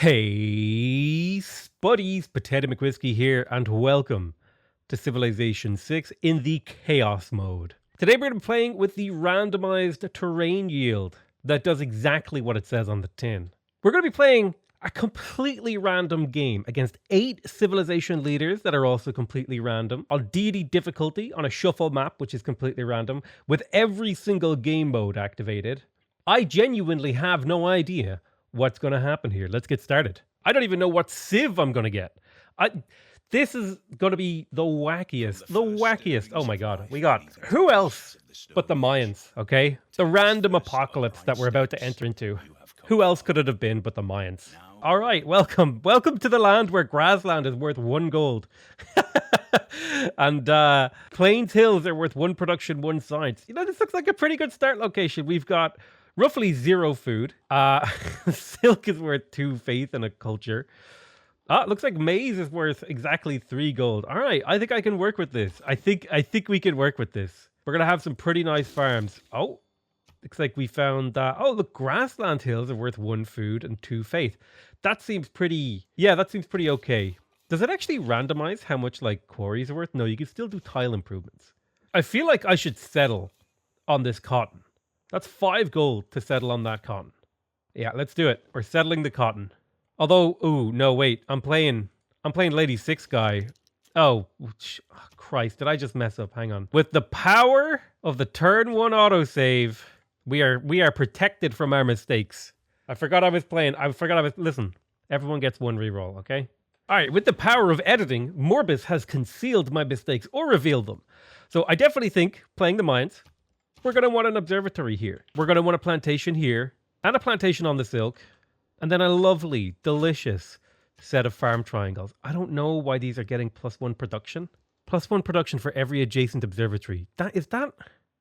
Hey, buddies, PotatoMcWhiskey here, and welcome to Civilization 6 in the Chaos mode. Today we're going to be playing with the randomized terrain yield that does exactly what it says on the tin. We're going to be playing a completely random game against 8 civilization leaders that are also completely random, on deity difficulty, on a shuffle map, which is completely random, with every single game mode activated. I genuinely have no idea what's going to happen here. Let's get started. I don't even know what civ I'm going to get. This is going to be the wackiest. Oh my god. We got who else but the Mayans, okay? The random apocalypse that we're about to enter into. Who else could it have been but the Mayans? All right, welcome to the land where grassland is worth 1 gold. And Plains Hills are worth 1 production, 1 science. You know, this looks like a pretty good start location. We've got roughly 0 food. Silk is worth 2 faith and a culture. It looks like maize is worth exactly 3 gold. All right, I think I can work with this. I think we can work with this. We're gonna have some pretty nice farms. Oh, looks like we found oh, look, grassland hills are worth 1 food and 2 faith. That seems pretty. Yeah, that seems pretty okay. Does it actually randomize how much like quarries are worth? No, you can still do tile improvements. I feel like I should settle on this cotton. That's 5 gold to settle on that cotton. Yeah, let's do it. We're settling the cotton. Although, ooh, no, wait. I'm playing Lady 6 guy. Oh, Christ, did I just mess up? Hang on. With the power of the turn 1 autosave, we are protected from our mistakes. I forgot I was listen. Everyone gets 1 reroll, okay? All right, with the power of editing, Morbus has concealed my mistakes or revealed them. So I definitely think playing the mines, we're going to want an observatory here. We're going to want a plantation here and a plantation on the silk. And then a lovely, delicious set of farm triangles. I don't know why these are getting +1 production. +1 production for every adjacent observatory. Is that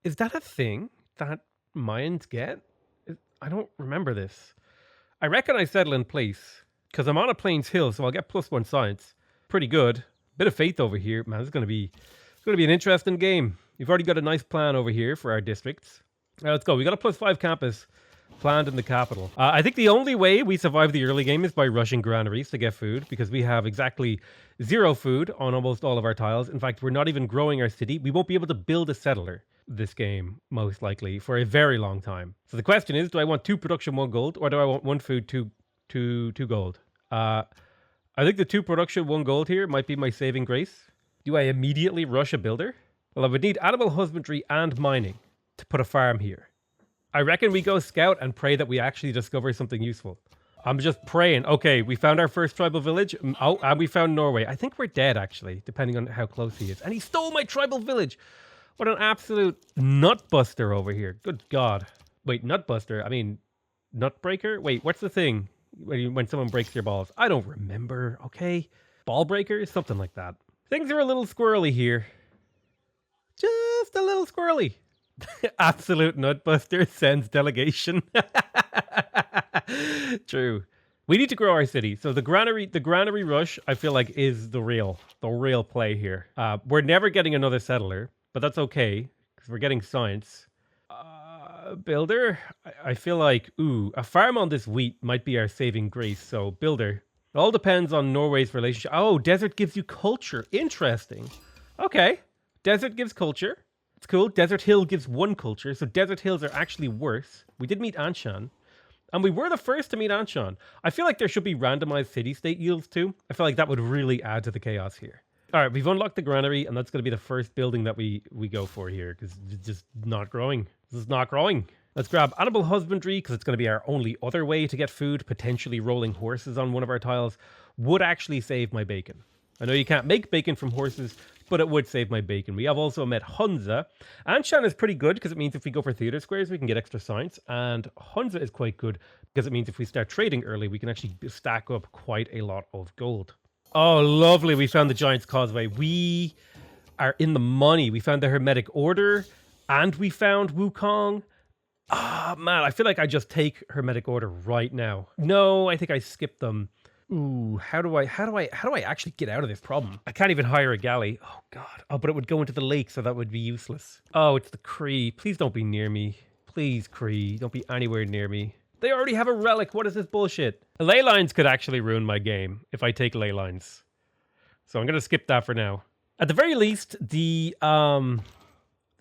a thing that Mayans get? I don't remember this. I reckon I settle in place because I'm on a Plains Hill, so I'll get +1 science. Pretty good. Bit of faith over here. Man, it's going to be an interesting game. We've already got a nice plan over here for our districts. Let's go. We got a +5 campus planned in the capital. I think the only way we survive the early game is by rushing granaries to get food, because we have exactly 0 food on almost all of our tiles. In fact, we're not even growing our city. We won't be able to build a settler this game, most likely, for a very long time. So the question is, do I want 2 production, 1 gold, or do I want 1 food, 2 gold? I think the 2 production, 1 gold here might be my saving grace. Do I immediately rush a builder? Well, I would need animal husbandry and mining to put a farm here. I reckon we go scout and pray that we actually discover something useful. I'm just praying. Okay, we found our first tribal village. Oh, and we found Norway. I think we're dead, actually, depending on how close he is. And he stole my tribal village. What an absolute nutbuster over here. Good God. Wait, nutbuster? I mean, nutbreaker? Wait, what's the thing when someone breaks your balls? I don't remember, okay? Ball breaker? Something like that. Things are a little squirrely here. Just a little squirrely. Absolute nutbuster sends delegation. True. We need to grow our city. So the granary rush, I feel like, is the real play here. We're never getting another settler, but that's okay because we're getting science. Builder, I feel like, a farm on this wheat might be our saving grace. So builder, it all depends on Norway's relationship. Oh, desert gives you culture. Interesting. Okay, desert gives culture. It's cool. Desert Hill gives 1 culture, so Desert Hills are actually worse. We did meet Anshan, and we were the first to meet Anshan. I feel like there should be randomized city-state yields too. I feel like that would really add to the chaos here. All right, we've unlocked the granary, and that's going to be the first building that we go for here, because it's just not growing. This is not growing. Let's grab animal husbandry, because it's going to be our only other way to get food. Potentially rolling horses on one of our tiles would actually save my bacon. I know you can't make bacon from horses, but it would save my bacon. We have also met Hunza. Anshan is pretty good because it means if we go for theater squares, we can get extra science. And Hunza is quite good because it means if we start trading early, we can actually stack up quite a lot of gold. Oh, lovely. We found the Giant's Causeway. We are in the money. We found the Hermetic Order and we found Wukong. Ah, man, I feel like I just take Hermetic Order right now. No, I think I skipped them. Ooh, how do I actually get out of this problem? I can't even hire a galley. Oh God. Oh, but it would go into the lake, so that would be useless. Oh, it's the Cree. Please don't be near me. Please, Cree, don't be anywhere near me. They already have a relic. What is this bullshit? Ley lines could actually ruin my game if I take ley lines. So I'm going to skip that for now. At the very least, the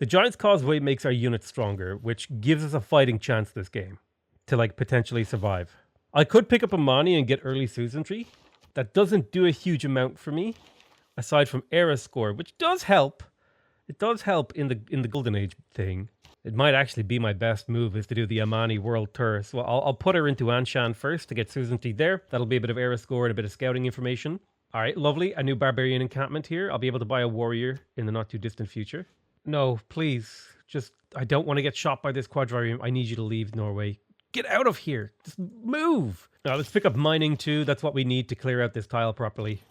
Giant's Causeway makes our unit stronger, which gives us a fighting chance this game to like potentially survive. I could pick up a Mani and get early Suzentry. That doesn't do a huge amount for me, aside from Era score, which does help. It does help in the Golden Age thing. It might actually be my best move is to do the Amani World Tour. So I'll put her into Anshan first to get Suzentry there. That'll be a bit of Era score and a bit of scouting information. All right, lovely. A new barbarian encampment here. I'll be able to buy a warrior in the not too distant future. No, please. Just, I don't want to get shot by this quadrireme. I need you to leave Norway. Get out of here. Just move. Now let's pick up mining too. That's what we need to clear out this tile properly.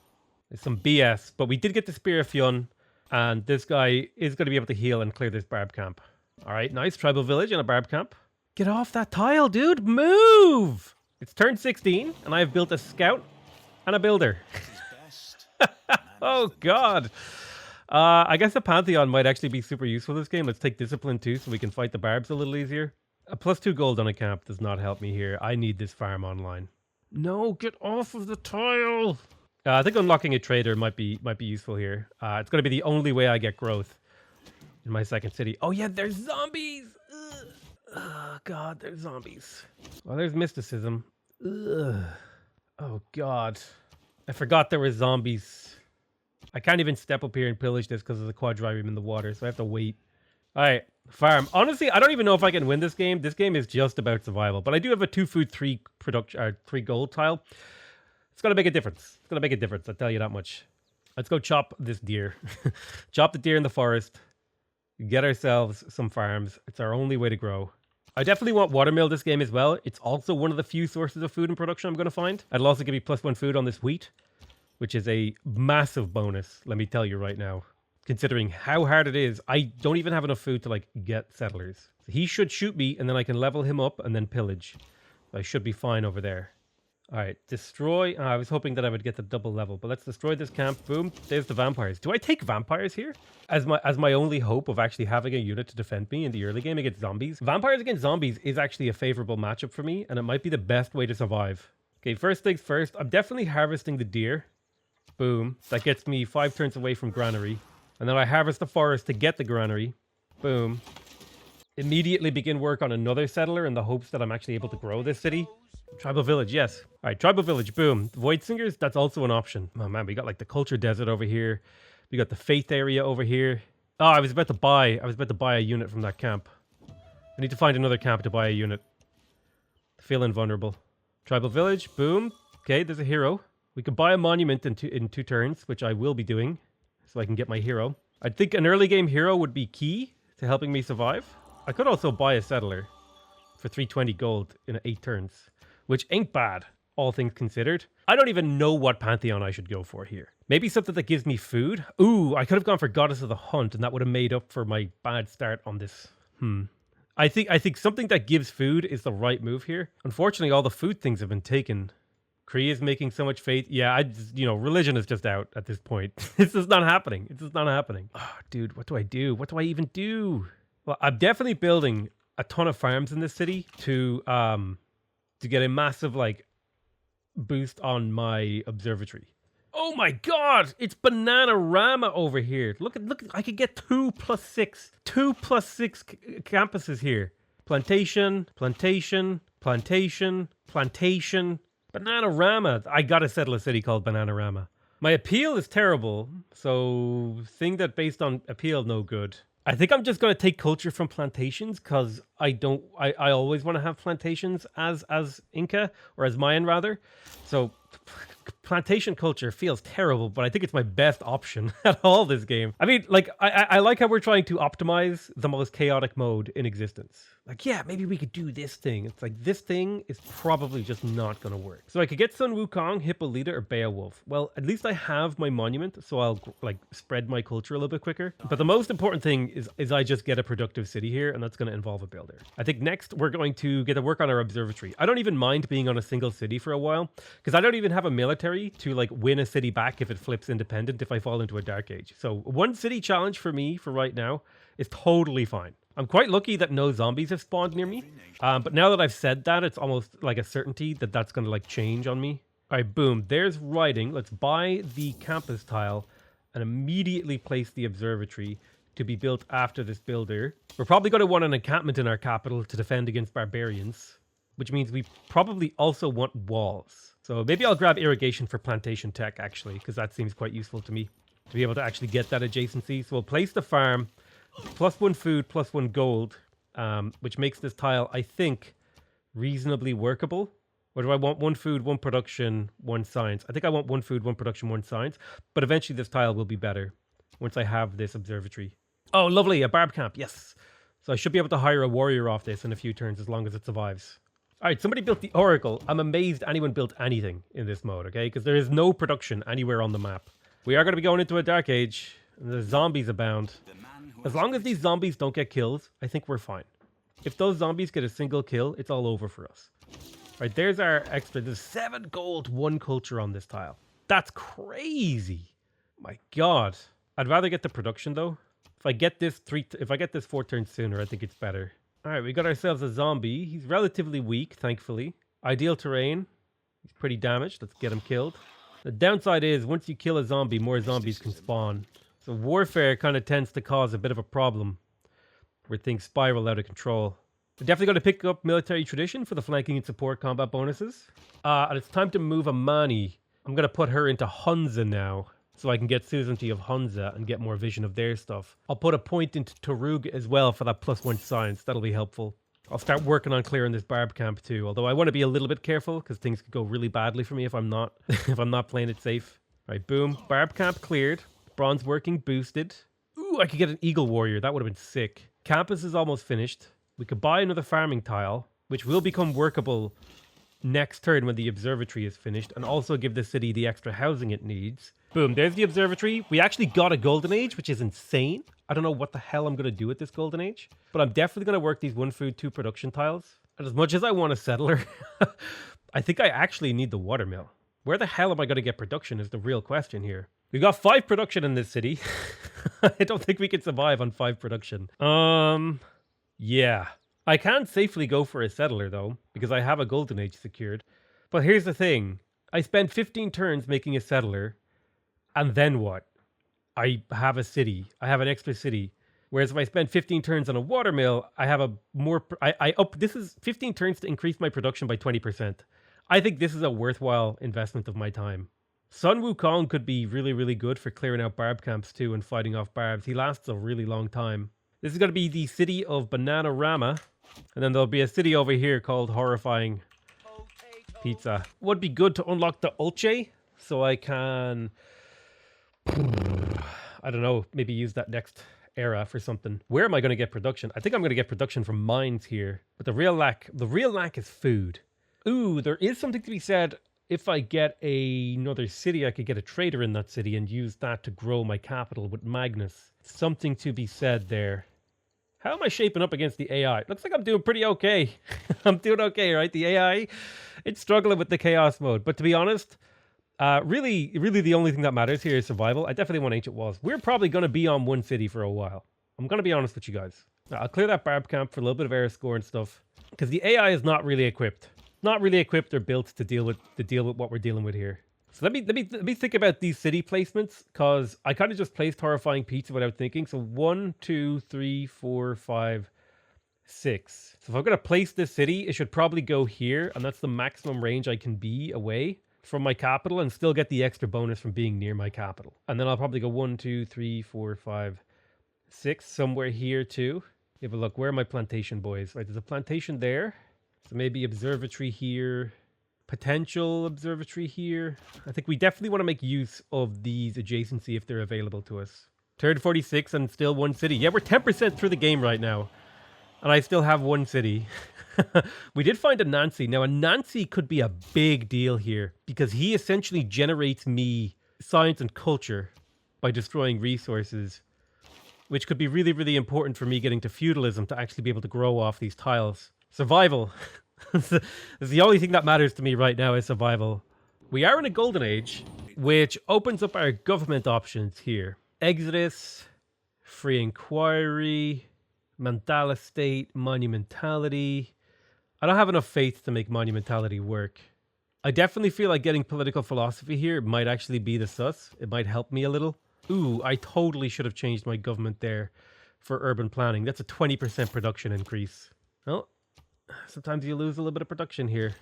There's some BS, but we did get the Spear of Fionn, and this guy is going to be able to heal and clear this barb camp. All right, nice. Tribal village and a barb camp. Get off that tile, dude. Move. It's turn 16, and I have built a scout and a builder. Oh, God. I guess the Pantheon might actually be super useful this game. Let's take Discipline too so we can fight the barbs a little easier. A +2 gold on a camp does not help me here. I need this farm online. No, get off of the tile. I think unlocking a trader might be useful here. It's going to be the only way I get growth in my second city. Oh, yeah, there's zombies. Ugh. Oh, God, there's zombies. Well, there's mysticism. Ugh. Oh, God. I forgot there were zombies. I can't even step up here and pillage this because of the quadrireme in the water, so I have to wait. All right, farm. Honestly, I don't even know if I can win this game. This game is just about survival, but I do have a 2 food, 3 production, 3 gold tile. It's gonna make a difference. It's gonna make a difference. I'll tell you that much. Let's go chop this deer. Chop the deer in the forest. Get ourselves some farms. It's our only way to grow. I definitely want watermill this game as well. It's also one of the few sources of food and production I'm going to find. It'll also give me +1 food on this wheat, which is a massive bonus, let me tell you right now. Considering how hard it is, I don't even have enough food to like get settlers. So he should shoot me and then I can level him up and then pillage. So I should be fine over there. All right, destroy. I was hoping that I would get the double level, but let's destroy this camp. Boom, there's the vampires. Do I take vampires here as my only hope of actually having a unit to defend me in the early game against zombies? Vampires against zombies is actually a favorable matchup for me, and it might be the best way to survive. Okay, first things first, I'm definitely harvesting the deer. Boom, that gets me 5 turns away from granary. And then I harvest the forest to get the granary. Boom. Immediately begin work on another settler in the hopes that I'm actually able to grow this city. Tribal village, yes. All right, tribal village, boom. Void Singers, that's also an option. Oh man, we got like the culture desert over here. We got the faith area over here. Oh, I was about to buy a unit from that camp. I need to find another camp to buy a unit. Feel invulnerable. Tribal village, boom. Okay, there's a hero. We could buy a monument in two turns, which I will be doing, so I can get my hero. I think an early game hero would be key to helping me survive. I could also buy a settler for 320 gold in 8 turns, which ain't bad, all things considered. I don't even know what Pantheon I should go for here. Maybe something that gives me food. Ooh, I could have gone for Goddess of the Hunt, and that would have made up for my bad start on this. I think something that gives food is the right move here. Unfortunately, all the food things have been taken. Kree is making so much faith. Yeah, religion is just out at this point. This is not happening. It's just not happening. Oh, dude, what do I do? What do I even do? Well, I'm definitely building a ton of farms in this city to get a massive like boost on my observatory. Oh my God, it's Bananarama over here. Look, I could get 2 + 6 campuses here. Plantation. Bananarama. I gotta settle a city called Bananarama. My appeal is terrible, so thing that based on appeal, no good. I think I'm just gonna take culture from plantations because I always want to have plantations as Inca or as Mayan rather. So plantation culture feels terrible, but I think it's my best option at all this game. I mean, like I like how we're trying to optimize the most chaotic mode in existence. Like, yeah, maybe we could do this thing. It's like, this thing is probably just not going to work. So I could get Sun Wukong, Hippolyta, or Beowulf. Well, at least I have my monument, so I'll, like, spread my culture a little bit quicker. But the most important thing is I just get a productive city here, and that's going to involve a builder. I think next, we're going to get to work on our observatory. I don't even mind being on a single city for a while, because I don't even have a military to, like, win a city back if it flips independent if I fall into a dark age. So one city challenge for me for right now is totally fine. I'm quite lucky that no zombies have spawned near me. But now that I've said that, it's almost like a certainty that that's going to like change on me. All right, boom. There's writing. Let's buy the campus tile and immediately place the observatory to be built after this builder. We're probably going to want an encampment in our capital to defend against barbarians, which means we probably also want walls. So maybe I'll grab irrigation for plantation tech, actually, because that seems quite useful to me to be able to actually get that adjacency. So we'll place the farm, +1 food, +1 gold, which makes this tile, I think, reasonably workable. Or do I want 1 food, 1 production, 1 science? I think I want 1 food, 1 production, 1 science. But eventually this tile will be better once I have this observatory. Oh, lovely, a barb camp, yes. So I should be able to hire a warrior off this in a few turns as long as it survives. All right, somebody built the Oracle. I'm amazed anyone built anything in this mode, okay? Because there is no production anywhere on the map. We are going to be going into a dark age. And the zombies abound. As long as these zombies don't get kills, I think we're fine. If those zombies get a single kill, it's all over for us. All right, there's our extra. There's 7 gold, 1 culture on this tile. That's crazy. My God. I'd rather get the production though. If I get this 4 turns sooner, I think it's better. All right, we got ourselves a zombie. He's relatively weak, thankfully. Ideal terrain. He's pretty damaged. Let's get him killed. The downside is once you kill a zombie, more zombies can spawn. So warfare kind of tends to cause a bit of a problem where things spiral out of control. We're definitely going to pick up military tradition for the flanking and support combat bonuses. And it's time to move Amani. I'm going to put her into Hunza now so I can get suzerainty of Hunza and get more vision of their stuff. I'll put a point into Tarug as well for that +1 science. That'll be helpful. I'll start working on clearing this barb camp too, although I want to be a little bit careful because things could go really badly for me if I'm not if I'm not playing it safe. All right, boom. Barb camp cleared. Bronze working boosted. Ooh, I could get an eagle warrior. That would have been sick. Campus is almost finished. We could buy another farming tile, which will become workable next turn when the observatory is finished, and also give the city the extra housing it needs. Boom, there's the observatory. We actually got a golden age, which is insane. I don't know what the hell I'm going to do with this golden age, but I'm definitely going to work these 1 food, 2 production tiles. And as much as I want a settler, I think I actually need the watermill. Where the hell am I going to get production is the real question here. We got 5 production in this city. I don't think we can survive on 5 production. Yeah. I can safely go for a settler though, because I have a golden age secured. But here's the thing. I spent 15 turns making a settler, and then what? I have a city. I have an extra city. Whereas if I spend 15 turns on a watermill, I have a more... This is 15 turns to increase my production by 20%. I think this is a worthwhile investment of my time. Sun Wukong could be really, really good for clearing out barb camps too and fighting off barbs. He lasts a really long time. This is going to be the city of Bananarama. And then there'll be a city over here called Horrifying Pizza. Would be good to unlock the Ulche so I can... I don't know, maybe use that next era for something. Where am I going to get production? I think I'm going to get production from mines here. But the real lack is food. Ooh, there is something to be said. If I get another city, I could get a trader in that city and use that to grow my capital with Magnus. Something to be said there. How am I shaping up against the AI? Looks like I'm doing pretty okay. I'm doing okay, right? The AI, it's struggling with the chaos mode. But to be honest, really the only thing that matters here is survival. I definitely want ancient walls. We're probably going to be on 1 city for a while. I'm going to be honest with you guys. I'll clear that barb camp for a little bit of air score and stuff. Because the AI is not really equipped. Not really equipped or built to deal with what we're dealing with here. So let me think about these city placements, because I kind of just placed Horrifying Pizza without thinking. So 1, 2, 3, 4, 5, 6. So if I'm going to place this city, it should probably go here, and that's the maximum range I can be away from my capital and still get the extra bonus from being near my capital. And then I'll probably go 1, 2, 3, 4, 5, 6, somewhere here too. Have a look. Where are my plantation boys? Right, there's a plantation there. So maybe observatory here. Potential observatory here. I think we definitely want to make use of these adjacency if they're available to us. Turn 46 and still 1 city. Yeah, we're 10% through the game right now. And I still have 1 city. We did find a Nancy. Now, a Nancy could be a big deal here because he essentially generates me science and culture by destroying resources, which could be really, really important for me getting to feudalism to actually be able to grow off these tiles. Survival. It's the only thing that matters to me right now is survival. We are in a golden age, which opens up our government options here. Exodus, free inquiry, Mandala state, monumentality. I don't have enough faith to make monumentality work. I definitely feel like getting political philosophy here might actually be the sus. It might help me a little. Ooh, I totally should have changed my government there for urban planning. That's a 20% production increase. Well, sometimes you lose a little bit of production here.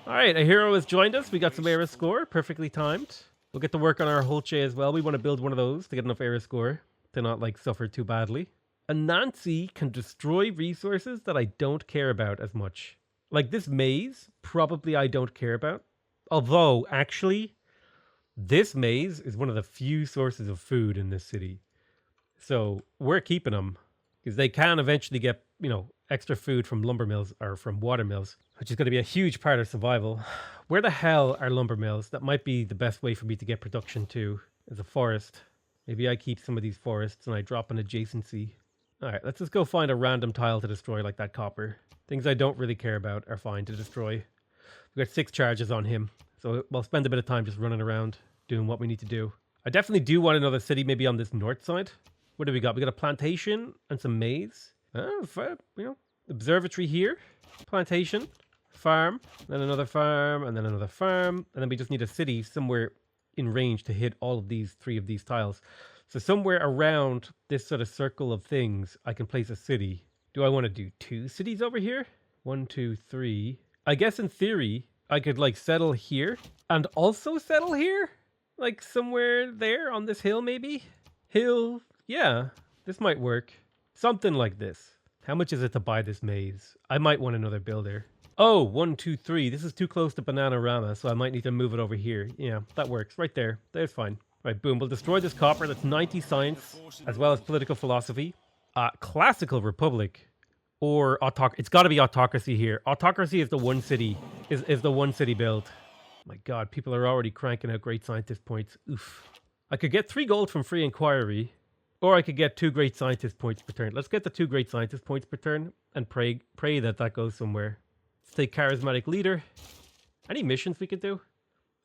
All right, a hero has joined us. We got some era score, perfectly timed. We'll get to work on our Holche as well. We want to build one of those to get enough era score to not like suffer too badly. A Nancy can destroy resources that I don't care about as much. Like this maze, probably I don't care about. Although, actually, this maze is one of the few sources of food in this city. So we're keeping them because they can eventually get, extra food from lumber mills or from water mills, which is going to be a huge part of survival. Where the hell are lumber mills? That might be the best way for me to get production to, is a forest. Maybe I keep some of these forests and I drop an adjacency. All right, let's just go find a random tile to destroy like that copper. Things I don't really care about are fine to destroy. We've got 6 charges on him, so we'll spend a bit of time just running around doing what we need to do. I definitely do want another city maybe on this north side. What do we got? We got a plantation and some maize. Observatory here. Plantation. Farm. Then another farm. And then another farm. And then we just need a city somewhere in range to hit all of these 3 of these tiles. So somewhere around this sort of circle of things, I can place a city. Do I want to do 2 cities over here? 1, 2, 3. I guess in theory, I could like settle here and also settle here. Like somewhere there on this hill maybe? Hill. Yeah, this might work. Something like this. How much is it to buy this maze? I might want another builder. Oh, 1, 2, 3. This is too close to Bananarama, so I might need to move it over here. Yeah, that works. Right there. There's fine. Right, boom. We'll destroy this copper. That's 90 science, as well as political philosophy. Classical republic. Or it's got to be autocracy here. Autocracy is the one city. Is the one city build. My God, people are already cranking out great scientist points. Oof. I could get 3 gold from free inquiry, or I could get 2 great scientist points per turn. Let's get the 2 great scientist points per turn and pray that goes somewhere. Let's take charismatic leader. Any missions we could do?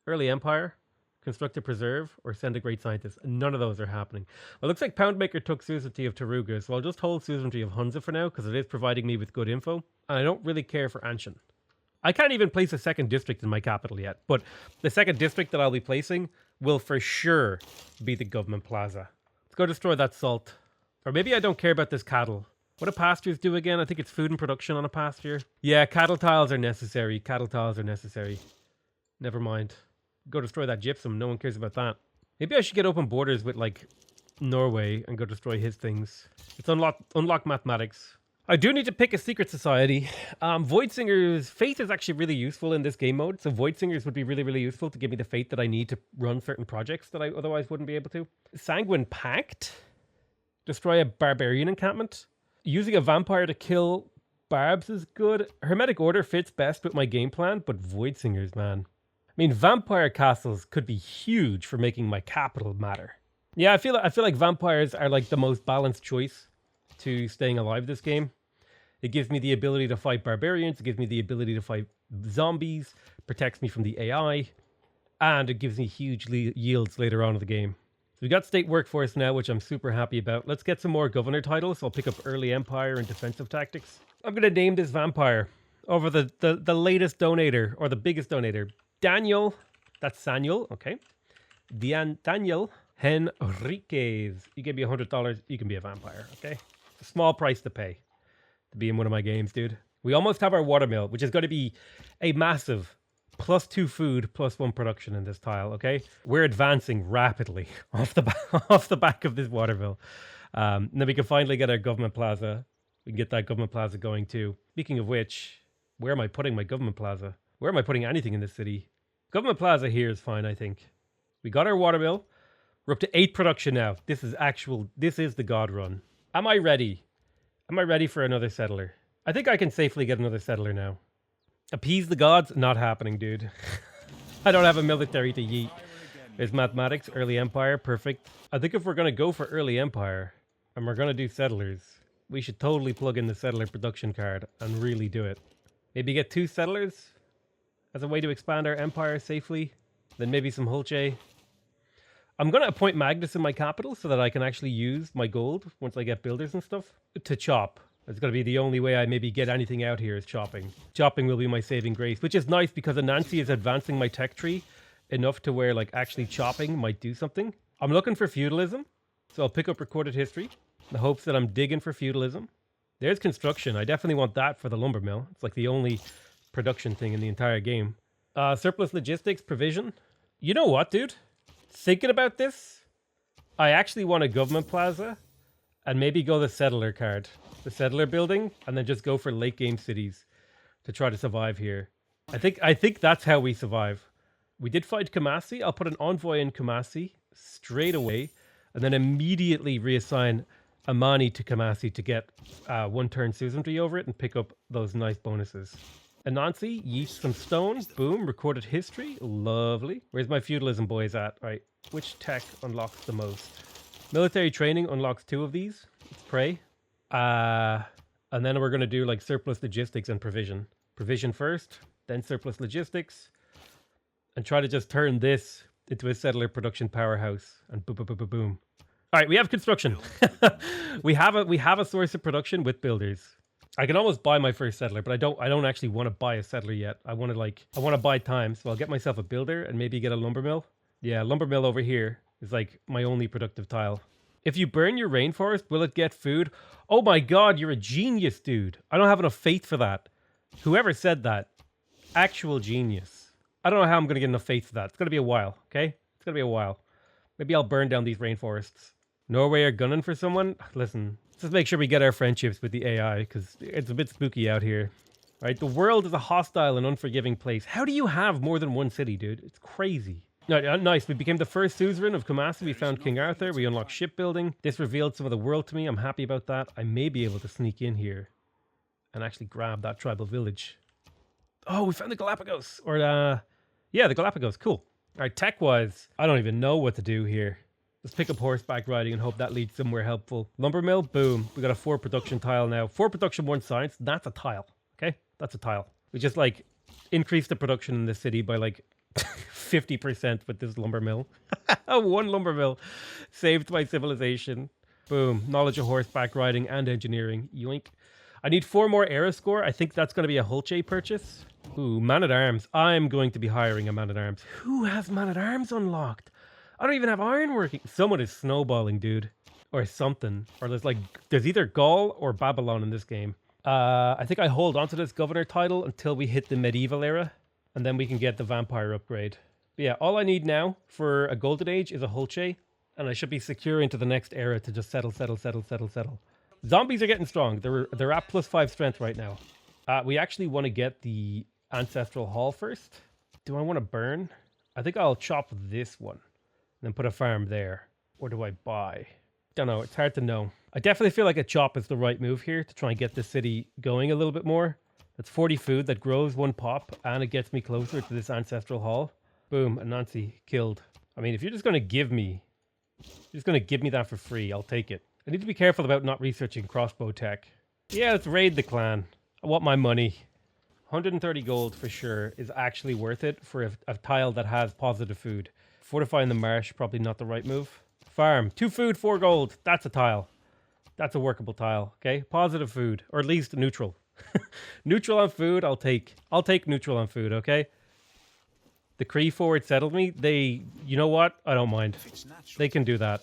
Early Empire, construct a preserve, or send a great scientist. None of those are happening. Well, it looks like Poundmaker took suzerainty of Taruga, so I'll just hold suzerainty of Hunza for now because it is providing me with good info. And I don't really care for Anshan. I can't even place a second district in my capital yet, but the second district that I'll be placing will for sure be the government plaza. Let's go destroy that salt. Or maybe I don't care about this cattle. What do pastures do again? I think it's food and production on a pasture. Yeah, cattle tiles are necessary. Cattle tiles are necessary. Never mind. Go destroy that gypsum. No one cares about that. Maybe I should get open borders with like Norway and go destroy his things. It's unlock mathematics. I do need to pick a secret society. Voidsinger's faith is actually really useful in this game mode. So Voidsingers would be really, really useful to give me the faith that I need to run certain projects that I otherwise wouldn't be able to. Sanguine Pact. Destroy a barbarian encampment. Using a vampire to kill barbs is good. Hermetic Order fits best with my game plan, but Voidsingers, man. I mean, vampire castles could be huge for making my capital matter. Yeah, I feel like vampires are like the most balanced choice to staying alive this game. It gives me the ability to fight barbarians, it gives me the ability to fight zombies, protects me from the AI, and it gives me huge yields later on in the game. So we got state workforce now, which I'm super happy about. Let's get some more governor titles. I'll pick up early empire and defensive tactics. I'm going to name this vampire over the latest donator, or the biggest donator. Daniel, that's Samuel, okay. Daniel Henriquez. You give me $100, you can be a vampire, okay? It's a small price to pay to be in one of my games, dude. We almost have our watermill, which is going to be a massive +2 food, +1 production in this tile, okay? We're advancing rapidly off the back of this watermill. And then we can finally get our government plaza. We can get that government plaza going too. Speaking of which, where am I putting my government plaza? Where am I putting anything in this city? Government plaza here is fine, I think. We got our watermill. We're up to 8 production now. This is the God run. Am I ready? Am I ready for another settler? I think I can safely get another settler now. Appease the gods? Not happening, dude. I don't have a military to yeet. There's mathematics, early empire, perfect. I think if we're going to go for early empire, and we're going to do settlers, we should totally plug in the settler production card and really do it. Maybe get 2 settlers as a way to expand our empire safely. Then maybe some Holche. I'm going to appoint Magnus in my capital so that I can actually use my gold once I get builders and stuff to chop. It's going to be the only way I maybe get anything out here is chopping. Chopping will be my saving grace, which is nice because Anansi is advancing my tech tree enough to where like actually chopping might do something. I'm looking for feudalism, so I'll pick up recorded history in the hopes that I'm digging for feudalism. There's construction. I definitely want that for the lumber mill. It's like the only production thing in the entire game. Surplus logistics, provision. You know what, dude? Thinking about this, I actually want a government plaza and maybe go the settler card. The settler building, and then just go for late game cities to try to survive here. I think that's how we survive. We did fight Kumasi. I'll put an envoy in Kumasi straight away, and then immediately reassign Amani to Kumasi to get 1 turn suzerainty over it and pick up those nice bonuses. Anansi, yeast some stone. Boom, recorded history. Lovely. Where's my feudalism boys at? Right, which tech unlocks the most? Military training unlocks 2 of these. Let's pray. And then we're going to do like surplus logistics and provision. Provision first, then surplus logistics. And try to just turn this into a settler production powerhouse. And boom, boom, boom, boom, boom. All right, we have construction. we have a source of production with builders. I can almost buy my first settler, but I don't actually want to buy a settler yet. I want to buy time, so I'll get myself a builder and maybe get a lumber mill. Yeah, lumber mill over here is like my only productive tile. If you burn your rainforest, will it get food? Oh my god, you're a genius, dude. I don't have enough faith for that. Whoever said that, actual genius. I don't know how I'm going to get enough faith for that. It's going to be a while, okay? It's going to be a while. Maybe I'll burn down these rainforests. Norway are gunning for someone? Listen, let's just make sure we get our friendships with the AI, because it's a bit spooky out here. All right, the world is a hostile and unforgiving place. How do you have more than 1 city, dude? It's crazy. No, nice. We became the first suzerain of Kumasi. We found King Arthur. We unlocked shipbuilding. This revealed some of the world to me. I'm happy about that. I may be able to sneak in here and actually grab that tribal village. Oh, we found the Galapagos. Or, yeah, the Galapagos. Cool. All right, tech-wise, I don't even know what to do here. Let's pick up horseback riding and hope that leads somewhere helpful. Lumber mill, boom. We got a 4 production tile now. 4 production, 1 science. That's a tile, okay? That's a tile. We just, like, increased the production in the city by, like, 50% with this lumber mill. 1 lumber mill saved my civilization. Boom. Knowledge of horseback riding and engineering. Yoink. I need 4 more era score. I think that's going to be a Hulche purchase. Ooh, man-at-arms. I'm going to be hiring a man-at-arms. Who has man-at-arms unlocked? I don't even have iron working. Someone is snowballing, dude. Or something. Or there's either Gaul or Babylon in this game. I think I hold onto this governor title until we hit the medieval era. And then we can get the vampire upgrade. But yeah, all I need now for a golden age is a Hulche. And I should be secure into the next era to just settle. Zombies are getting strong. They're at +5 strength right now. We actually want to get the ancestral hall first. Do I want to burn? I think I'll chop this one. And then put a farm there. Or do I buy? Don't know. It's hard to know. I definitely feel like a chop is the right move here to try and get this city going a little bit more. That's 40 food that grows 1 pop, and it gets me closer to this ancestral hall. Boom, Anansi killed. I mean, if you're just going to give me that for free, I'll take it. I need to be careful about not researching crossbow tech. Yeah, let's raid the clan. I want my money. 130 gold for sure is actually worth it for a tile that has positive food. Fortifying the marsh, probably not the right move. Farm, 2 food, 4 gold. That's a tile. That's a workable tile, okay? Positive food, or at least neutral. Neutral on food, I'll take neutral on food, okay? The Cree forward settled me. You know what? I don't mind. They can do that.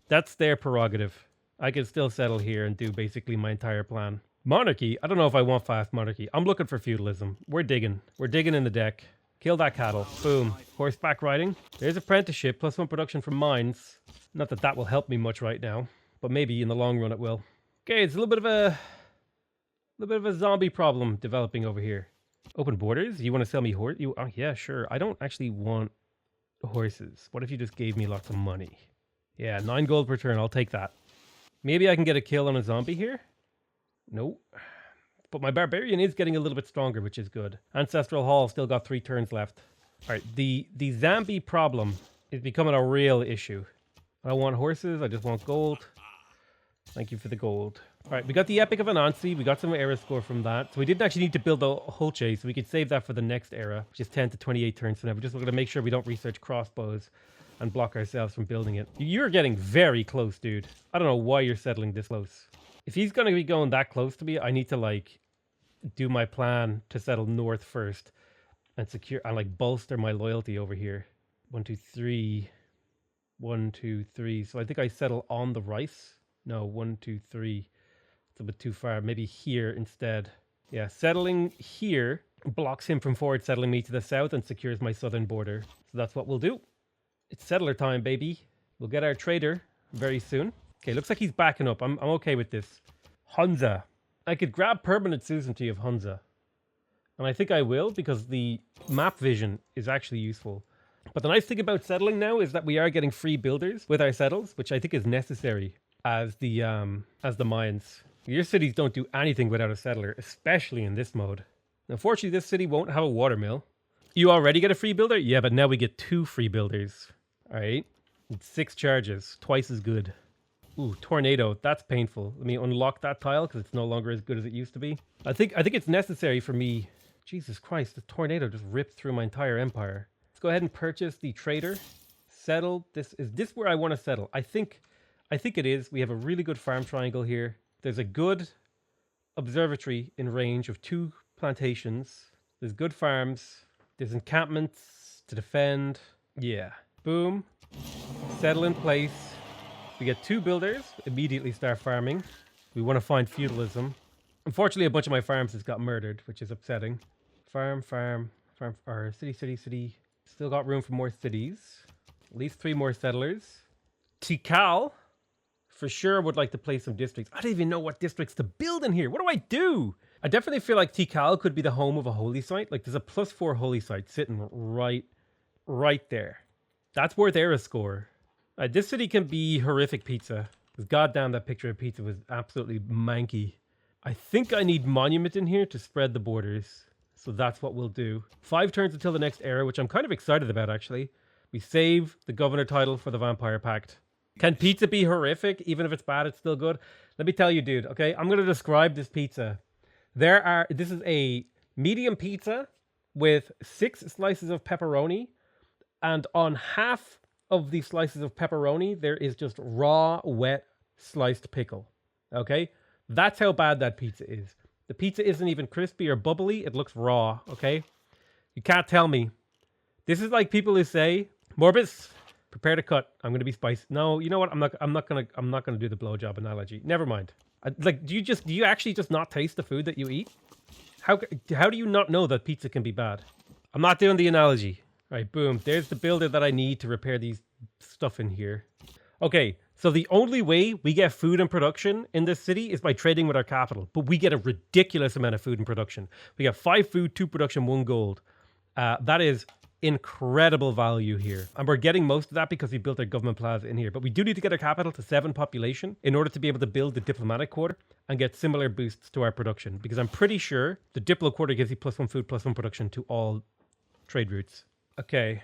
That's their prerogative. I can still settle here and do basically my entire plan. Monarchy? I don't know if I want fast monarchy. I'm looking for feudalism. We're digging. We're digging in the deck. Kill that cattle. Boom. Horseback riding. There's apprenticeship, +1 production from mines. Not that that will help me much right now, but maybe in the long run it will. Okay, it's a little bit of a zombie problem developing over here. Open borders? You want to sell me horse? Oh, yeah, sure. I don't actually want horses. What if you just gave me lots of money? Yeah, 9 gold per turn. I'll take that. Maybe I can get a kill on a zombie here? Nope. But my barbarian is getting a little bit stronger, which is good. Ancestral Hall still got 3 turns left. All right, the zombie problem is becoming a real issue. I don't want horses. I just want gold. Thank you for the gold. All right, we got the Epic of Anansi. We got some era score from that. So we didn't actually need to build a Hulche, so we could save that for the next era, which is 10 to 28 turns from now. We're just going to make sure we don't research crossbows and block ourselves from building it. You're getting very close, dude. I don't know why you're settling this close. If he's going to be going that close to me, I need to like do my plan to settle north first and secure and like bolster my loyalty over here. 1, 2, 3. 1, 2, 3. So I think I settle on the rice. No, 1, 2, 3. It's a bit too far. Maybe here instead. Yeah, settling here blocks him from forward settling me to the south and secures my southern border. So that's what we'll do. It's settler time, baby. We'll get our trader very soon. Okay, looks like he's backing up. I'm okay with this. Hunza. I could grab permanent suzerainty of Hunza. And I think I will because the map vision is actually useful. But the nice thing about settling now is that we are getting free builders with our settles, which I think is necessary as the Mayans. Your cities don't do anything without a settler, especially in this mode. Unfortunately, this city won't have a watermill. You already get a free builder? Yeah, but now we get 2 free builders. All right. 6 charges. Twice as good. Ooh, tornado. That's painful. Let me unlock that tile because it's no longer as good as it used to be. I think it's necessary for me. Jesus Christ, the tornado just ripped through my entire empire. Let's go ahead and purchase the trader. Settle. Is this where I want to settle? I think it is. We have a really good farm triangle here. There's a good observatory in range of 2 plantations. There's good farms. There's encampments to defend. Yeah. Boom. Settle in place. We get 2 builders. Immediately start farming. We want to find feudalism. Unfortunately, a bunch of my farms has got murdered, which is upsetting. Farm, or city. Still got room for more cities. At least 3 more settlers. Tikal, for sure, would like to play some districts. I don't even know what districts to build in here. What do I do? I definitely feel like Tikal could be the home of a holy site. Like there's a +4 holy site sitting right there. That's worth era score. This city can be horrific pizza. Because goddamn, that picture of pizza was absolutely manky. I think I need monument in here to spread the borders. So that's what we'll do. 5 turns until the next era, which I'm kind of excited about, actually. We save the governor title for the Vampire Pact. Can pizza be horrific? Even if it's bad, it's still good? Let me tell you, dude, okay? I'm going to describe this pizza. This is a medium pizza with 6 slices of pepperoni. And on half of the slices of pepperoni, there is just raw, wet, sliced pickle. Okay? That's how bad that pizza is. The pizza isn't even crispy or bubbly. It looks raw, okay? You can't tell me. This is like people who say, Morbus, prepare to cut. I'm going to be spicy. No, you know what? I'm not going to do the blowjob analogy. Never mind. Do you actually just not taste the food that you eat? How do you not know that pizza can be bad? I'm not doing the analogy. All right, boom. There's the builder that I need to repair these stuff in here. Okay, so the only way we get food and production in this city is by trading with our capital. But we get a ridiculous amount of food and production. We get 5 food, 2 production, 1 gold. That is incredible value here. And we're getting most of that because we built our government plaza in here. But we do need to get our capital to 7 population in order to be able to build the diplomatic quarter and get similar boosts to our production. Because I'm pretty sure the diplo quarter gives you +1 food, +1 production to all trade routes. Okay,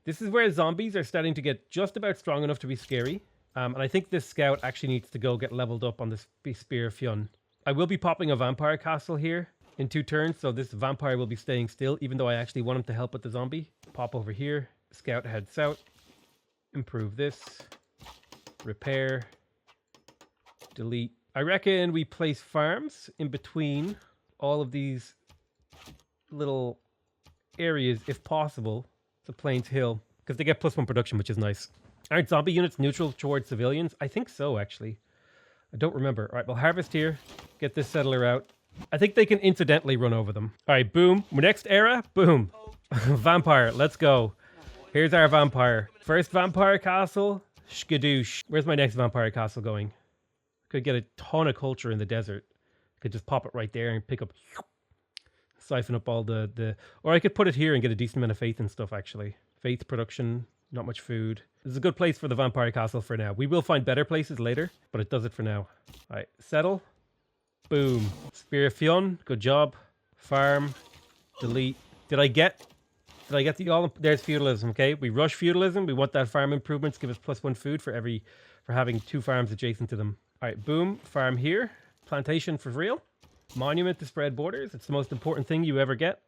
this is where zombies are starting to get just about strong enough to be scary. And I think this scout actually needs to go get leveled up on this Spear of Fionn. I will be popping a vampire castle here in 2 turns, so this vampire will be staying still, even though I actually want him to help with the zombie. Pop over here, scout head south, improve this, repair, delete. I reckon we place farms in between all of these little areas, if possible. The Plains Hill, because they get +1 production, which is nice. Aren't zombie units neutral towards civilians? I think so, actually. I don't remember. All right, we'll harvest here. Get this settler out. I think they can incidentally run over them. All right, boom. Next era, boom. Vampire, let's go. Here's our vampire. First vampire castle, skadoosh. Where's my next vampire castle going? Could get a ton of culture in the desert. Could just pop it right there and pick up... Siphon up all the... Or I could put it here and get a decent amount of faith and stuff, actually. Faith production, not much food. This is a good place for the vampire castle for now. We will find better places later, but it does it for now. All right, settle. Boom. Spear of Fionn, good job. Farm, delete. Did I get the all? There's feudalism, okay? We rush feudalism. We want that farm improvements, give us +1 food for having 2 farms adjacent to them. All right, boom. Farm here. Plantation for real. Monument to spread borders. It's the most important thing you ever get.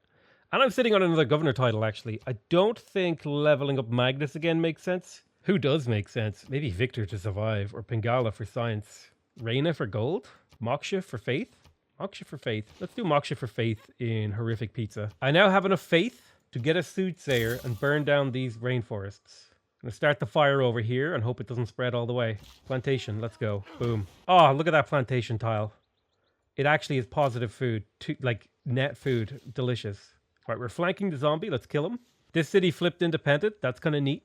And I'm sitting on another governor title, actually. I don't think leveling up Magnus again makes sense. Who does make sense? Maybe Victor to survive, or Pingala for science. Reina for gold? Moksha for faith? Moksha for faith. Let's do Moksha for faith in horrific pizza. I now have enough faith to get a soothsayer and burn down these rainforests. I'm gonna start the fire over here and hope it doesn't spread all the way. Plantation, let's go. Boom. Oh, look at that plantation tile. It actually is positive food, like net food. Delicious. Right, we're flanking the zombie. Let's kill him. This city flipped independent. That's kind of neat.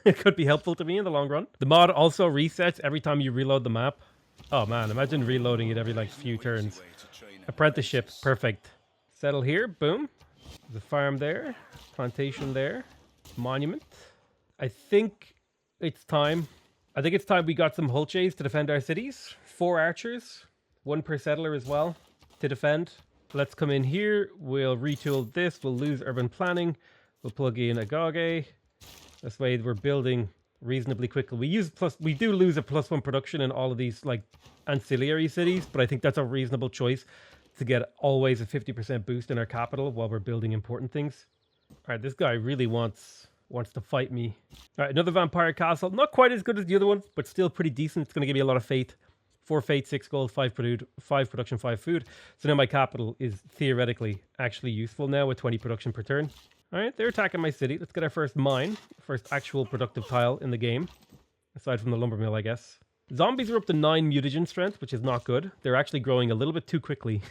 It could be helpful to me in the long run. The mod also resets every time you reload the map. Oh man, imagine reloading it every like few turns. Apprenticeship, perfect. Settle here, boom. There's a farm there. Plantation there. Monument. I think it's time. I think it's time we got some Hulches to defend our cities. 4 archers. 1 per settler as well to defend. Let's come in here. We'll retool this. We'll lose urban planning. We'll plug in a Gauge. This way we're building reasonably quickly. We do lose a +1 production in all of these like ancillary cities, but I think that's a reasonable choice to get always a 50% boost in our capital while we're building important things. All right, this guy really wants to fight me. All right, another vampire castle. Not quite as good as the other ones, but still pretty decent. It's going to give me a lot of faith. 4 faith, 6 gold, 5 production, 5 food. So now my capital is theoretically actually useful now with 20 production per turn. All right, they're attacking my city. Let's get our first mine, first actual productive tile in the game, aside from the lumber mill, I guess. Zombies are up to 9 mutagen strength, which is not good. They're actually growing a little bit too quickly.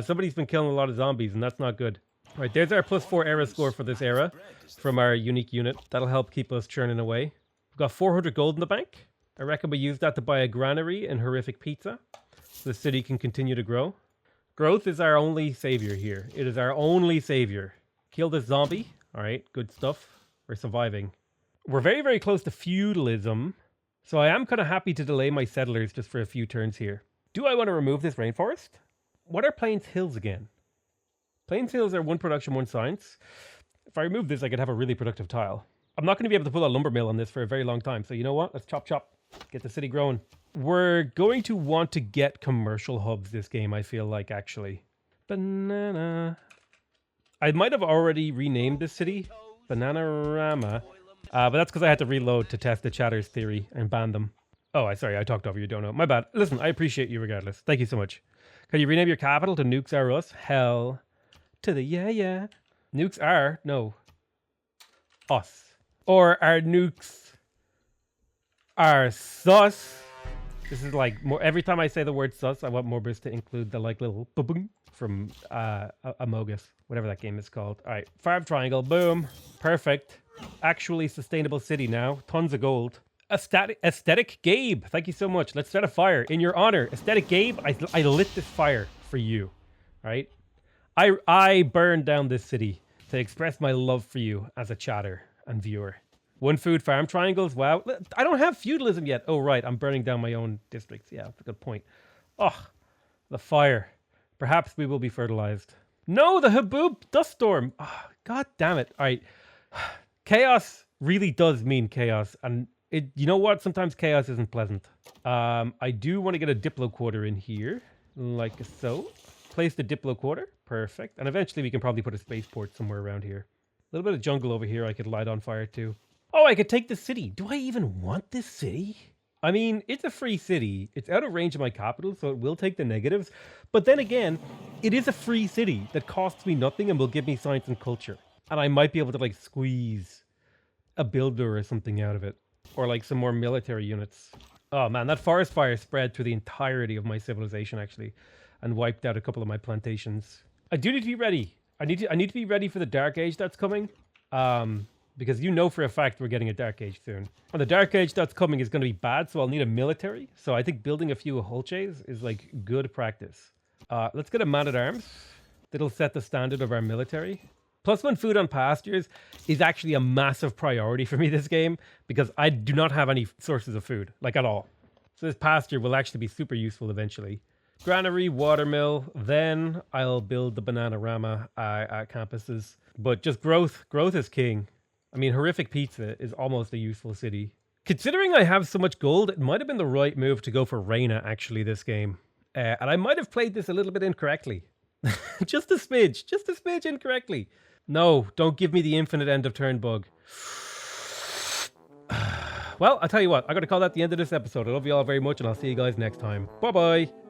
Somebody's been killing a lot of zombies, and that's not good. All right, there's our +4 era score for this era from our unique unit. That'll help keep us churning away. We've got 400 gold in the bank. I reckon we use that to buy a granary and horrific pizza so the city can continue to grow. Growth is our only savior here. It is our only savior. Kill this zombie. All right, good stuff. We're surviving. We're very, very close to feudalism, so I am kind of happy to delay my settlers just for a few turns here. Do I want to remove this rainforest? What are Plains Hills again? Plains Hills are 1 production, 1 science. If I remove this, I could have a really productive tile. I'm not going to be able to pull a lumber mill on this for a very long time, so you know what? Let's chop chop. Get the city growing. We're going to want to get commercial hubs this game, I feel like, actually. Banana. I might have already renamed this city Bananarama, but that's because I had to reload to test the chatter's theory and ban them. Oh, sorry, I talked over you, don't know. My bad. Listen, I appreciate you regardless. Thank you so much. Can you rename your capital to Nukes Are Us? Hell to the yeah. Nukes are, no, us. Or our nukes are sus. This is like more. Every time I say the word sus, I want Morbus to include the like little boom from Amogus, whatever that game is called. All right, farm triangle, boom, perfect. Actually sustainable city now. Tons of gold. Aesthetic Gabe, thank you so much. Let's start a fire in your honor. Aesthetic Gabe, I lit this fire for you. All right, I burned down this city to express my love for you as a chatter and viewer. 1 food farm triangles. Wow. I don't have feudalism yet. Oh, right. I'm burning down my own districts. Yeah, that's a good point. Oh, the fire. Perhaps we will be fertilized. No, the Haboob dust storm. Oh, God damn it. All right. Chaos really does mean chaos. And you know what? Sometimes chaos isn't pleasant. I do want to get a Diplo quarter in here. Like so. Place the Diplo quarter. Perfect. And eventually we can probably put a spaceport somewhere around here. A little bit of jungle over here I could light on fire too. Oh, I could take the city. Do I even want this city? I mean, it's a free city. It's out of range of my capital, so it will take the negatives. But then again, it is a free city that costs me nothing and will give me science and culture. And I might be able to like squeeze a builder or something out of it. Or like some more military units. Oh man, that forest fire spread through the entirety of my civilization actually. And wiped out a couple of my plantations. I do need to be ready. I need to be ready for the Dark Age that's coming. Because you know for a fact we're getting a Dark Age soon. And the Dark Age that's coming is going to be bad, so I'll need a military. So I think building a few Hulches is like good practice. Let's get a man-at-arms. That'll set the standard of our military. +1 food on pastures is actually a massive priority for me this game because I do not have any sources of food, like at all. So this pasture will actually be super useful eventually. Granary, watermill, then I'll build the Bananarama campuses. But just growth is king. I mean, horrific pizza is almost a useful city. Considering I have so much gold, it might have been the right move to go for Reina, actually, this game. And I might have played this a little bit incorrectly. just a smidge incorrectly. No, don't give me the infinite end of turn bug. Well, I'll tell you what, I'm going to call that the end of this episode. I love you all very much, and I'll see you guys next time. Bye-bye.